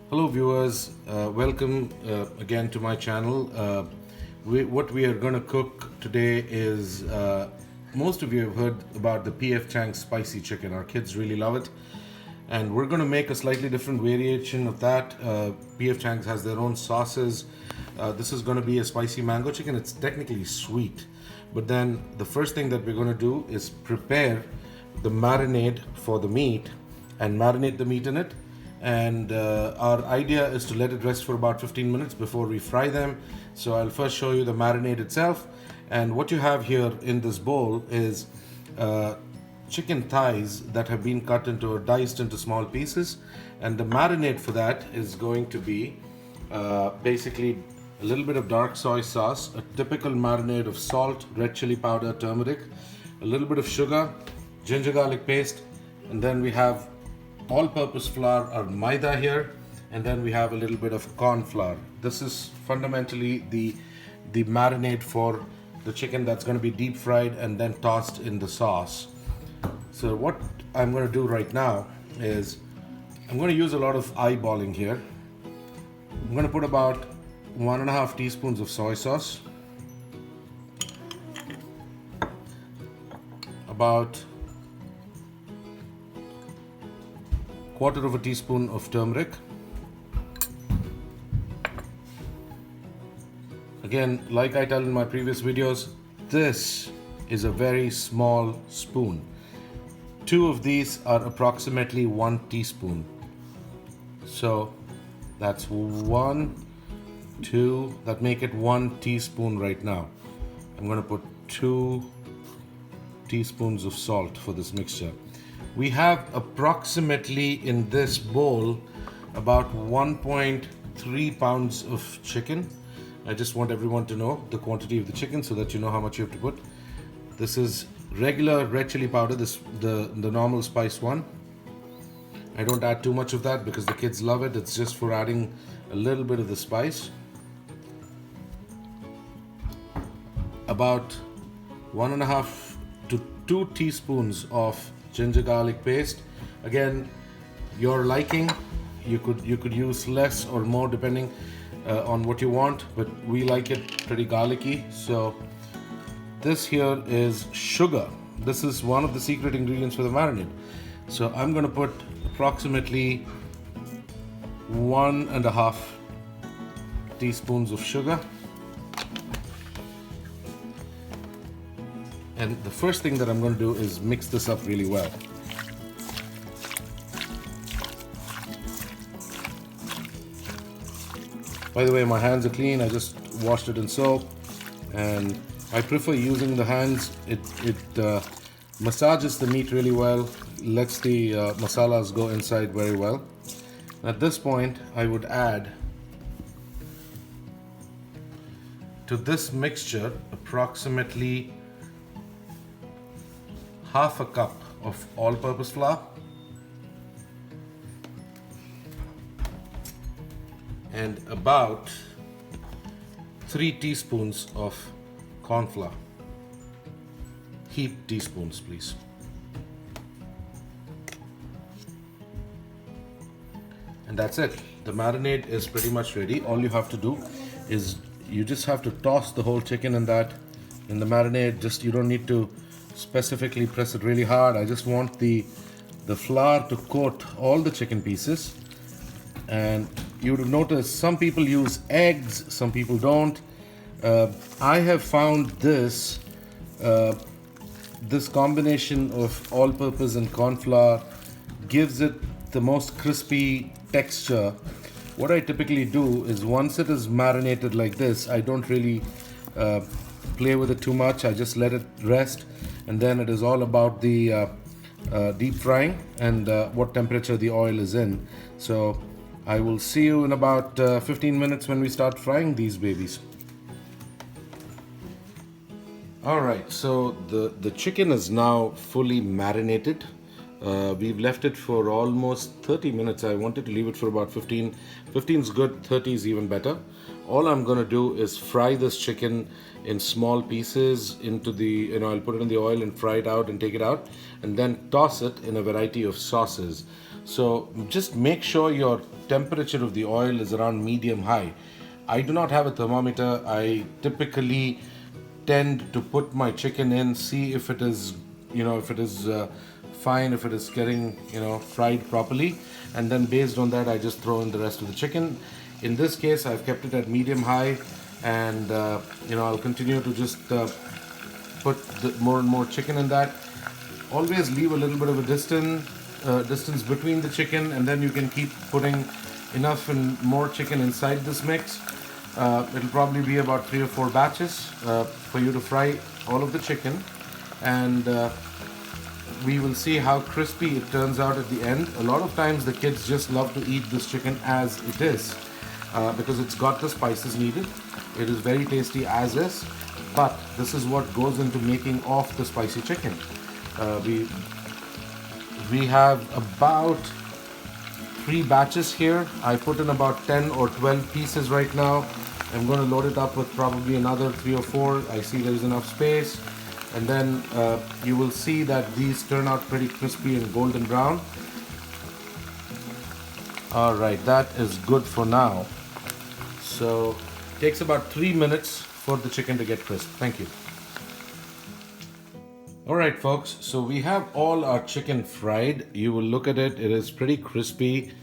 Hello viewers, welcome again to my channel. What we are going to cook today is, most of you have heard about the PFChangs Spicy Chicken. Our kids really love it. And we're going to make a slightly different variation of that. PFChangs has their own sauces. This is going to be a spicy mango chicken. It's technically sweet. But then the first thing that we're going to do is prepare the marinade for the meat and marinate the meat in it. And our idea is to let it rest for about 15 minutes before we fry them. So I'll first show you the marinade itself. And what you have here in this bowl is chicken thighs that have been cut into or diced into small pieces. And the marinade for that is going to be basically a little bit of dark soy sauce, a typical marinade of salt, red chili powder, turmeric, a little bit of sugar, ginger garlic paste, and then we have all-purpose flour or maida here, and then we have a little bit of corn flour. This is fundamentally the marinade for the chicken that's going to be deep fried and then tossed in the sauce. So what I'm going to do right now is I'm going to use a lot of eyeballing here. I'm going to put about 1.5 teaspoons of soy sauce, about 1/4 teaspoon of turmeric. Again, like I tell in my previous videos, this is a very small spoon. 2 of these are approximately 1 teaspoon. So that's 1, 2, that make it 1 teaspoon right now. I'm going to put 2 teaspoons of salt for this mixture. We have approximately in this bowl about 1.3 pounds of chicken. I just want everyone to know the quantity of the chicken so that you know how much you have to put. This is regular red chili powder, the normal spice one. I don't add too much of that because the kids love it. It's just for adding a little bit of the spice. About 1.5 to 2 teaspoons of ginger garlic paste. Again, your liking. You could use less or more depending on what you want, but we like it pretty garlicky. So this here is sugar. This is one of the secret ingredients for the marinade. So I'm going to put approximately 1.5 teaspoons of sugar. And the first thing that I'm going to do is mix this up really well. By the way, my hands are clean. I just washed it in soap, and I prefer using the hands. It massages the meat really well, lets the masalas go inside very well. At this point, I would add to this mixture approximately 1/2 cup of all-purpose flour and about 3 teaspoons of corn flour. Heaped teaspoons, please. And that's it. The marinade is pretty much ready. All you have to do is you just have to toss the whole chicken in the marinade. Just, you don't need to specifically press it really hard. I just want the flour to coat all the chicken pieces. And you would notice some people use eggs, some people don't. I have found this combination of all-purpose and corn flour gives it the most crispy texture. What I typically do is once it is marinated like this, I don't really play with it too much. I just let it rest, and then it is all about the deep frying and what temperature the oil is in. So I will see you in about 15 minutes when we start frying these babies. Alright, so the chicken is now fully marinated. We've left it for almost 30 minutes. I wanted to leave it for about 15. 15 is good, 30 is even better. All I'm going to do is fry this chicken in small pieces into the, I'll put it in the oil and fry it out and take it out, and then toss it in a variety of sauces. So just make sure your temperature of the oil is around medium high. I do not have a thermometer. I typically tend to put my chicken in, see if it is, if it is fine, if it is getting, fried properly, and then based on that I just throw in the rest of the chicken. In this case I've kept it at medium high, and I'll continue to just put more and more chicken in that. Always leave a little bit of a distance between the chicken, and then you can keep putting enough and more chicken inside this mix. It'll probably be about 3 or 4 batches for you to fry all of the chicken, and we will see how crispy it turns out at the end. A lot of times the kids just love to eat this chicken as it is because it's got the spices needed. It is very tasty as is, but this is what goes into making of the spicy chicken. We have about 3 batches here. I put in about 10 or 12 pieces right now. I'm going to load it up with probably another 3 or 4. I see there is enough space, and then you will see that these turn out pretty crispy and golden brown. Alright, that is good for now. So it takes about 3 minutes for the chicken to get crisp. Thank you. Alright folks, so we have all our chicken fried. You will look at it, it is pretty crispy.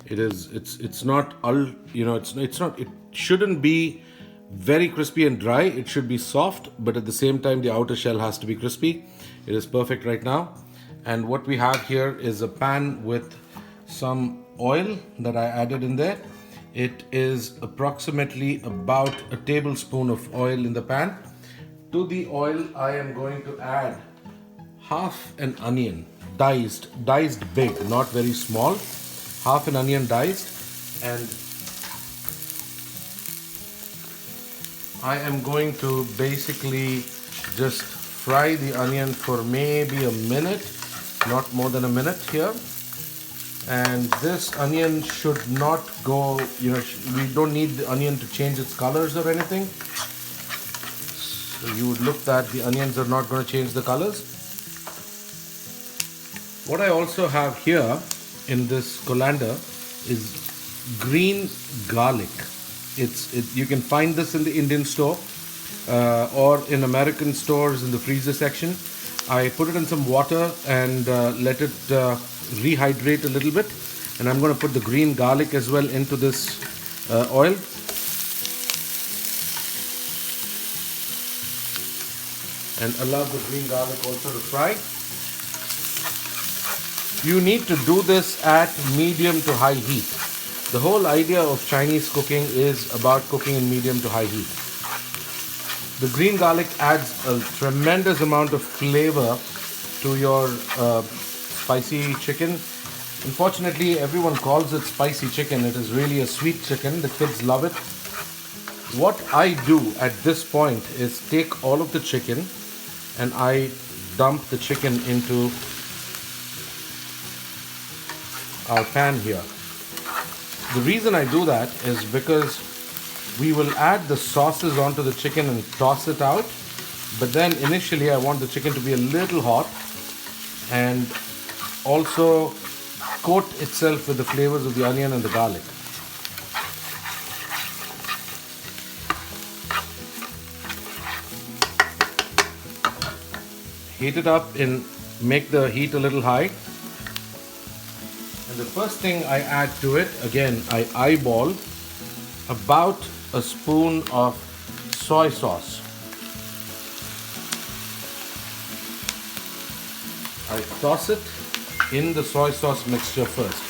It's not it shouldn't be very crispy and dry. It should be soft, but at the same time the outer shell has to be crispy. It is perfect right now. And what we have here is a pan with some oil that I added in there. It is approximately about a tablespoon of oil in the pan. To the oil I am going to add half an onion, diced big, not very small. Half an onion diced, and I am going to basically just fry the onion for maybe a minute, not more than a minute here. And this onion should not go, we don't need the onion to change its colors or anything. So you would look that the onions are not going to change the colors. What I also have here in this colander is green garlic. You can find this in the Indian store or in American stores in the freezer section. I put it in some water and let it rehydrate a little bit, and I'm going to put the green garlic as well into this oil. And allow the green garlic also to fry. You need to do this at medium to high heat. The whole idea of Chinese cooking is about cooking in medium to high heat. The green garlic adds a tremendous amount of flavor to your spicy chicken. Unfortunately, everyone calls it spicy chicken. It is really a sweet chicken. The kids love it. What I do at this point is take all of the chicken and I dump the chicken into our pan here. The reason I do that is because we will add the sauces onto the chicken and toss it out, but then initially I want the chicken to be a little hot and also coat itself with the flavors of the onion and the garlic. Heat it up and make the heat a little high. And the first thing I add to it, again, I eyeball about a spoon of soy sauce. I toss it in the soy sauce mixture first.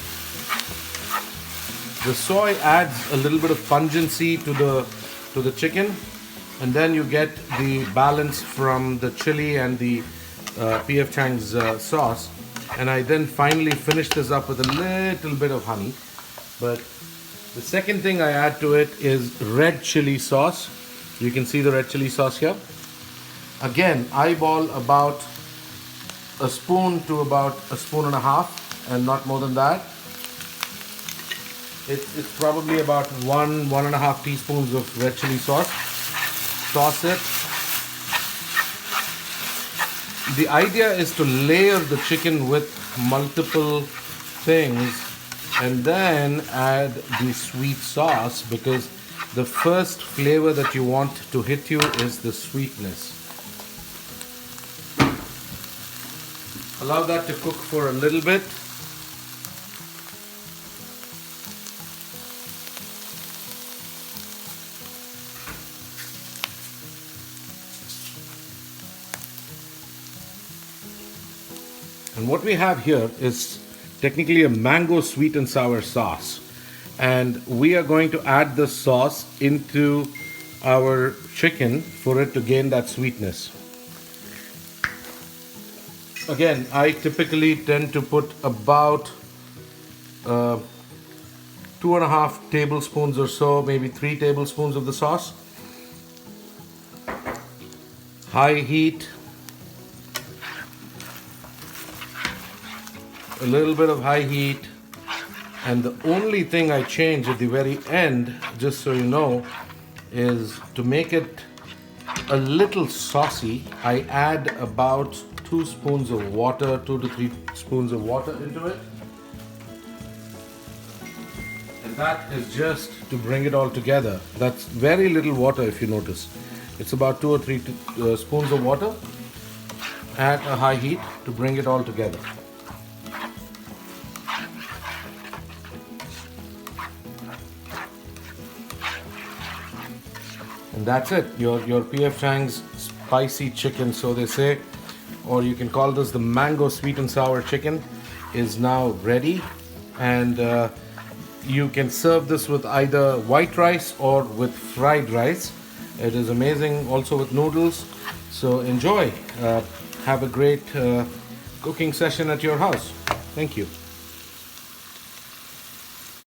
The soy adds a little bit of pungency to the chicken, and then you get the balance from the chili and the PFChangs sauce. And I then finally finish this up with a little bit of honey. But the second thing I add to it is red chili sauce. You can see the red chili sauce here. Again, eyeball about a spoon to about a spoon and a half, and not more than that. It's probably about one and a half teaspoons of red chili sauce. Toss it. The idea is to layer the chicken with multiple things and then add the sweet sauce, because the first flavor that you want to hit you is the sweetness. Allow that to cook for a little bit. And what we have here is technically a mango sweet and sour sauce. And we are going to add the sauce into our chicken for it to gain that sweetness. Again, I typically tend to put about 2.5 tablespoons or so, maybe 3 tablespoons of the sauce. High heat. A little bit of high heat, and the only thing I change at the very end, just so you know, is to make it a little saucy. I add about 2 spoons of water, 2 to 3 spoons of water into it, and that is just to bring it all together. That's very little water, if you notice. It's about 2 or 3 spoons of water at a high heat to bring it all together. And that's it. Your PFChangs Spicy Chicken, so they say, or you can call this the mango sweet and sour chicken, is now ready. And you can serve this with either white rice or with fried rice. It is amazing also with noodles. So enjoy. Have a great cooking session at your house. Thank you.